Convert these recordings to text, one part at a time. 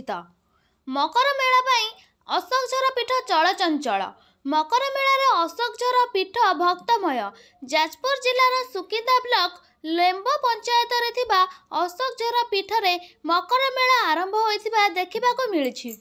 ପ୍ରସିଦ୍ଧ। ମକର ମେଳା ପାଇଁ ଅଶୋକଝର ପୀଠ ଚଳଚଞ୍ଚଳ। ମକର ମେଳାରେ ଅଶୋକଝର ପୀଠ ଭକ୍ତମୟ। ଯାଜପୁର ଜିଲ୍ଲାର ସୁକିନ୍ଦା ବ୍ଲକ ଲେମ୍ବ ପଞ୍ଚାୟତରେ ଥିବା ଅଶୋକଝର ପୀଠରେ ମକର ମେଳା ଆରମ୍ଭ ହୋଇଥିବା ଦେଖିବାକୁ ମିଳିଛି।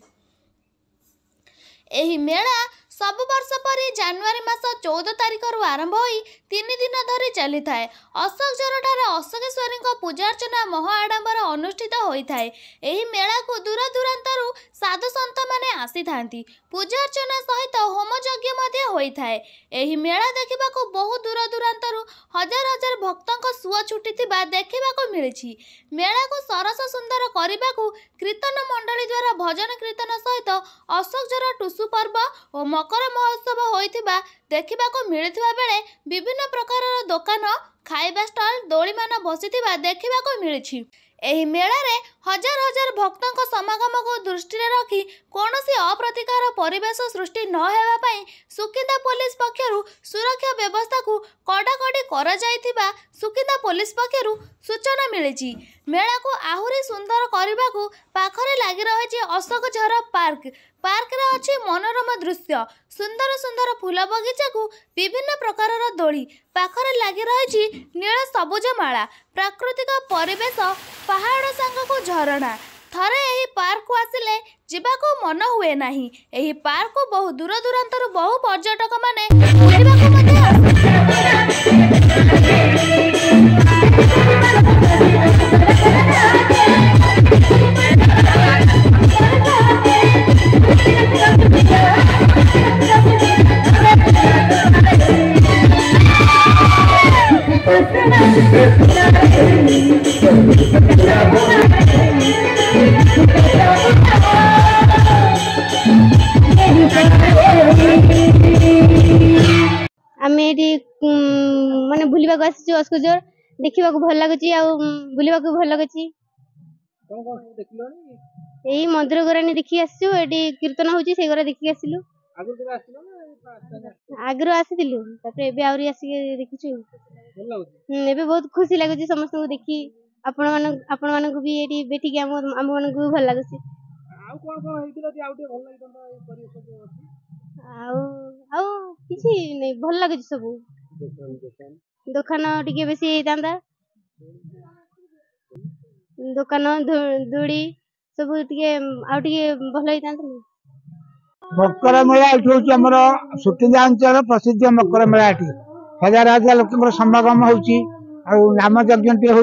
ଏହି ମେଳା ସବୁ ବର୍ଷ ପରି ଜାନୁଆରୀ ମାସ 14 ତାରିଖରୁ ଆରମ୍ଭ ହୋଇ 3 ଦିନ ଧରି ଚାଲିଥାଏ। ଅଶୋକଝରଠାରେ ଅଶୋକେଶ୍ୱରୀଙ୍କ ପୂଜାର୍ଚ୍ଚନା ମହା ଆଡ଼ମ୍ବର ଅନୁଷ୍ଠିତ ହୋଇଥାଏ। ଏହି ମେଳାକୁ ଦୂରଦୂରାନ୍ତରୁ ସାଧୁସନ୍ଥମାନେ ଆସିଥାନ୍ତି। ପୂଜାର୍ଚ୍ଚନା ସହିତ ହୋମଯଜ୍ଞ ମଧ୍ୟ ହୋଇଥାଏ। ଏହି ମେଳା ଦେଖିବାକୁ ବହୁ ଦୂରଦୂରାନ୍ତରୁ ହଜାର ହଜାର ଭକ୍ତଙ୍କ ସୁଅ ଛୁଟିଥିବା ଦେଖିବାକୁ ମିଳିଛି। ମେଳାକୁ ସରସ ସୁନ୍ଦର କରିବାକୁ କୀର୍ତ୍ତନ ମଣ୍ଡଳୀ ଦ୍ୱାରା ଭଜନ କୀର୍ତ୍ତନ ସହିତ ଅଶୋକଝର ଟୁସୁ ପର୍ବ ଓ ମକର ମହୋତ୍ସବ ହୋଇଥିବା ଦେଖିବାକୁ ମିଳିଥିବା ବେଳେ ବିଭିନ୍ନ ପ୍ରକାରର ଦୋକାନ, ଖାଇବା ଷ୍ଟଲ, ଦୋଳିମାନ ବସିଥିବା ଦେଖିବାକୁ ମିଳିଛି। ଏହି ମେଳାରେ ହଜାର ହଜାର ଭକ୍ତଙ୍କ ସମାଗମକୁ ଦୃଷ୍ଟିରେ ରଖି କୌଣସି ଅପ୍ରୀତିକର ପରିବେଶ ସୃଷ୍ଟି ନ ହେବା ପାଇଁ ସୁକିନ୍ଦା ପୋଲିସ ପକ୍ଷରୁ ସୁରକ୍ଷା ବ୍ୟବସ୍ଥାକୁ କଡ଼ାକଡ଼ି କରାଯାଇଥିବା ସୁକିନ୍ଦା ପୋଲିସ ପକ୍ଷରୁ ସୂଚନା ମିଳିଛି। ମେଳାକୁ ଆହୁରି ସୁନ୍ଦର କରିବାକୁ ପାଖରେ ଲାଗି ରହିଛି ଅଶୋକଝର ପାର୍କ। ପାର୍କରେ ଅଛି ମନୋରମ ଦୃଶ୍ୟ, ସୁନ୍ଦର ସୁନ୍ଦର ଫୁଲ ବଗିଚାକୁ ବିଭିନ୍ନ ପ୍ରକାରର ଦୋଳି, ପାଖରେ ଲାଗି ରହିଛି ନୀଳ ସବୁଜ ମାଳା, ପ୍ରାକୃତିକ ପରିବେଶ, ପାହାଡ଼ ସାଙ୍ଗକୁ ଝରଣା। ଥରେ ଏହି ପାର୍କକୁ ଆସିଲେ ଯିବାକୁ ମନ ହୁଏ ନାହିଁ। ଏହି ପାର୍କକୁ ବହୁ ଦୂରଦୂରାନ୍ତରୁ ବହୁ ପର୍ଯ୍ୟଟକମାନେ ବୁଲିବାକୁ ମଧ୍ୟ आम ये माने बुलवा अशोकझर देखा भल लगुच बुलवा भल लगुच यही मंदिर गरानी देखी आसु कीर्तन होची से गरा देखी आसिलु आगु आसीलु देखी बहुत खुशी लगुच समस्त को देखी आपण मानक भी ये बैठिक आम मानक भी भल लगुच किसी नहीं भल लगुच सब दुकान टिके बेसी दुकान दूड़ी सब टिके भल मकर मेला ये सुकिंदा अंचल प्रसिद्ध मकर मेला ये हजार हजार लोक समागम होम यज्ञ हो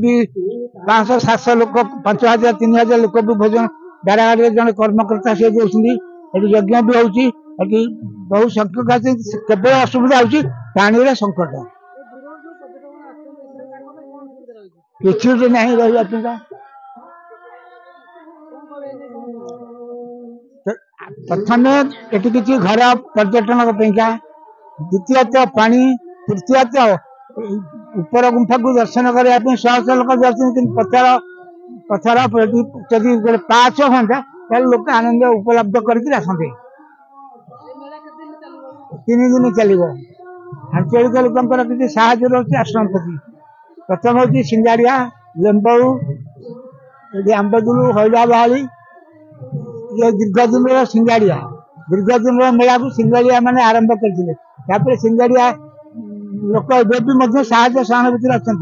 भी 500-700 लोक 5000-3000 लोक भी भोजन बेड़ाघाट जन कर्मकर्ता सी देती यज्ञ भी होती बहुत संख्यक केवल असुविधा होती पानी संकट किसी नहीं रहा प्रथम ये किसी घर पर्यटन द्वितीयतः पानी तृतीयतः ऊपर गुंफा को दर्शन करने शह शह लोक दर्शन पथर जदि गोटे पाँच हाँ लोक आनंद उपलब्ध करके आसते 3 दिन चलो आंचलिक लोक किसी साहय रोचे आश्रम प्रति प्रथम हूँ सिंगाड़िया लेम्बू आंबदुलू हईला बहाली ये दीर्घ दिन सिंगाड़िया दीर्घ दिन मेला को सिंगाड़िया मैंने आरंभ करते सिंगाड़िया लोक एवं साहय सहानुभूति अच्छा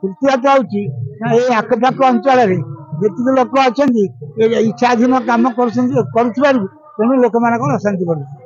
तृतीयतः हूँ आखपाख अंचल जी लोक अच्छा इच्छाधीन कम कर तेणु लोक मान अशांति बढ़ुଛି।